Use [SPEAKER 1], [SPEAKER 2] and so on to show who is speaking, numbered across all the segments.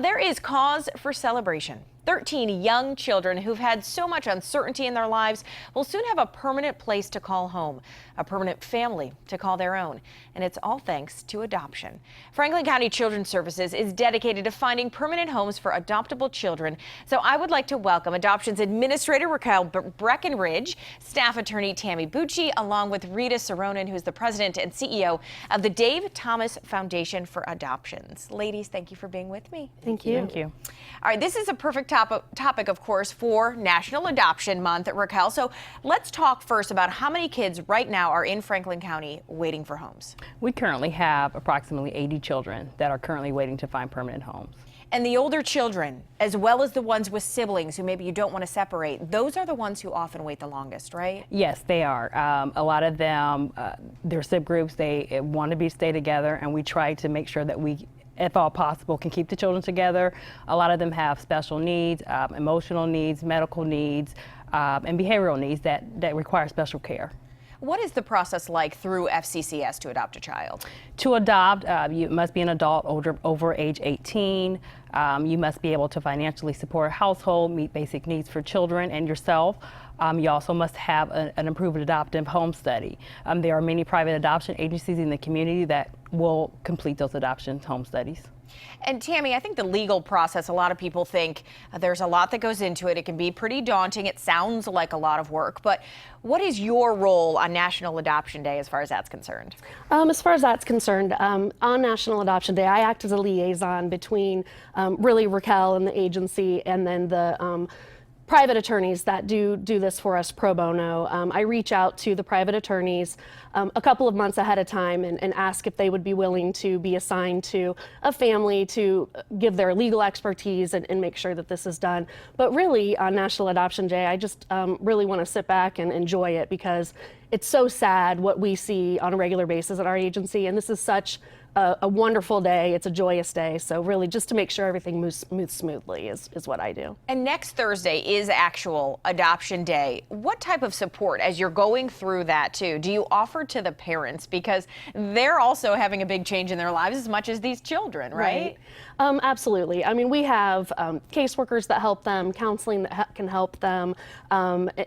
[SPEAKER 1] There is cause for celebration. 13 young children who've had so much uncertainty in their lives will soon have a permanent place to call home, a permanent family to call their own. And it's all thanks to adoption. Franklin County Children's Services is dedicated to finding permanent homes for adoptable children. So I would like to welcome Adoptions Administrator Raquel Breckenridge, Staff Attorney Tammy Bucci, along with Rita Saronen, who's the President and CEO of the Dave Thomas Foundation for Adoptions. Ladies, thank you for being with me.
[SPEAKER 2] Thank you.
[SPEAKER 3] Thank you.
[SPEAKER 1] All right, this is a perfect topic, of course, for National Adoption Month, Raquel. So let's talk first about how many kids right now are in Franklin County waiting for homes.
[SPEAKER 3] We currently have approximately 80 children that are currently waiting to find permanent homes.
[SPEAKER 1] And the older children, as well as the ones with siblings who maybe you don't want to separate, those are the ones who often wait the longest, right?
[SPEAKER 3] Yes, they are. A lot of them, their subgroups, they want to stay together, and we try to make sure that we, if all possible, can keep the children together. A lot of them have special needs, emotional needs, medical needs, and behavioral needs that require special care.
[SPEAKER 1] What is the process like through FCCS to adopt a child?
[SPEAKER 3] To adopt, you must be an adult over age 18. You must be able to financially support a household, meet basic needs for children and yourself. You also must have an approved adoptive home study. There are many private adoption agencies in the community that will complete those adoption home studies.
[SPEAKER 1] And Tammy, I think the legal process, a lot of people think there's a lot that goes into it. It can be pretty daunting. It sounds like a lot of work. But what is your role on National Adoption Day as far as that's concerned?
[SPEAKER 2] As far as that's concerned, on National Adoption Day, I act as a liaison between really Raquel and the agency and then the private attorneys that do this for us pro bono. I reach out to the private attorneys a couple of months ahead of time and ask if they would be willing to be assigned to a family to give their legal expertise and make sure that this is done. But really, on National Adoption Day, I just really want to sit back and enjoy it because it's so sad what we see on a regular basis at our agency, and this is such a wonderful day. It's a joyous day. So really just to make sure everything moves smoothly is what I do.
[SPEAKER 1] And next Thursday is actual Adoption Day. What type of support, as you're going through that too, do you offer to the parents? Because they're also having a big change in their lives as much as these children, right?
[SPEAKER 2] Absolutely. I mean, we have caseworkers that help them, counseling that can help them,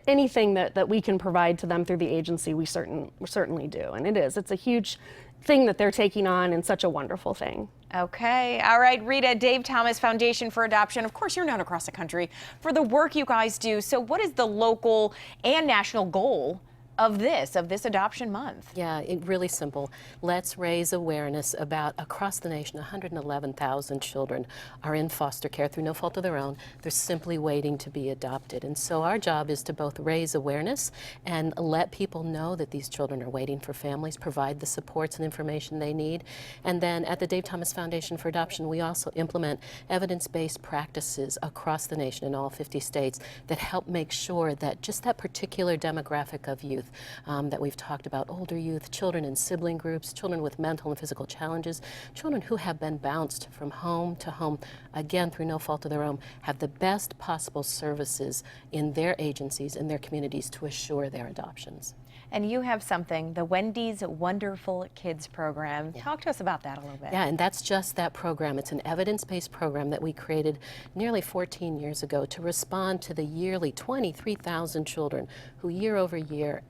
[SPEAKER 2] anything that we can provide to them through the agency, we certainly do. And it's a huge thing that they're taking on and such a wonderful thing.
[SPEAKER 1] Okay. All right, Rita, Dave Thomas Foundation for Adoption. Of course, you're known across the country for the work you guys do. So what is the local and national goal of this Adoption Month?
[SPEAKER 4] Yeah, really simple. Let's raise awareness about across the nation, 111,000 children are in foster care through no fault of their own. They're simply waiting to be adopted. And so our job is to both raise awareness and let people know that these children are waiting for families, provide the supports and information they need. And then at the Dave Thomas Foundation for Adoption, we also implement evidence-based practices across the nation in all 50 states that help make sure that just that particular demographic of youth that we've talked about, older youth, children in sibling groups, children with mental and physical challenges, children who have been bounced from home to home, again, through no fault of their own, have the best possible services in their agencies, in their communities to assure their adoptions.
[SPEAKER 1] And you have something, the Wendy's Wonderful Kids program. Yeah. Talk to us about that a little bit.
[SPEAKER 4] Yeah, and that's just that program. It's an evidence-based program that we created nearly 14 years ago to respond to the yearly 23,000 children who year over year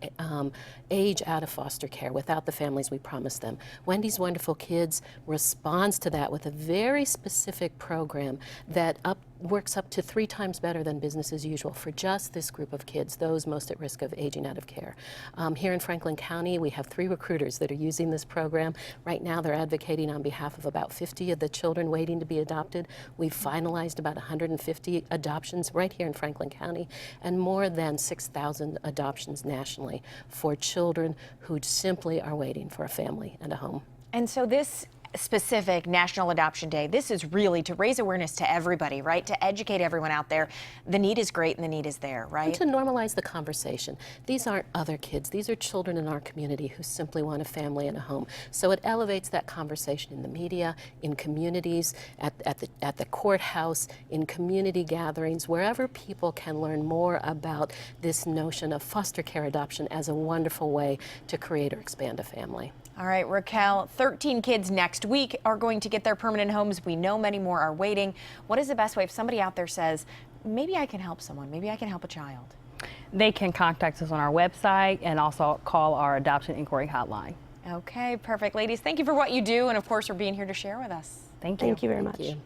[SPEAKER 4] age out of foster care without the families we promised them. Wendy's Wonderful Kids responds to that with a very specific program that works up to 3 times better than business as usual for just this group of kids, those most at risk of aging out of care. Here in Franklin County, we have 3 recruiters that are using this program. Right now, they're advocating on behalf of about 50 of the children waiting to be adopted. We've finalized about 150 adoptions right here in Franklin County and more than 6,000 adoptions nationally for children who simply are waiting for a family and a home.
[SPEAKER 1] And so this specific National Adoption Day, this is really to raise awareness to everybody, right? To educate everyone out there. The need is great and the need is there, right?
[SPEAKER 4] And to normalize the conversation. These aren't other kids. These are children in our community who simply want a family and a home. So it elevates that conversation in the media, in communities, at the courthouse, in community gatherings, wherever people can learn more about this notion of foster care adoption as a wonderful way to create or expand a family.
[SPEAKER 1] All right, Raquel, 13 kids next week are going to get their permanent homes. We know many more are waiting. What is the best way if somebody out there says, maybe I can help someone, maybe I can help a child?
[SPEAKER 3] They can contact us on our website and also call our adoption inquiry hotline.
[SPEAKER 1] Okay, perfect. Ladies, thank you for what you do and, of course, for being here to share with us.
[SPEAKER 3] Thank you.
[SPEAKER 2] Thank you very much.
[SPEAKER 4] Thank you.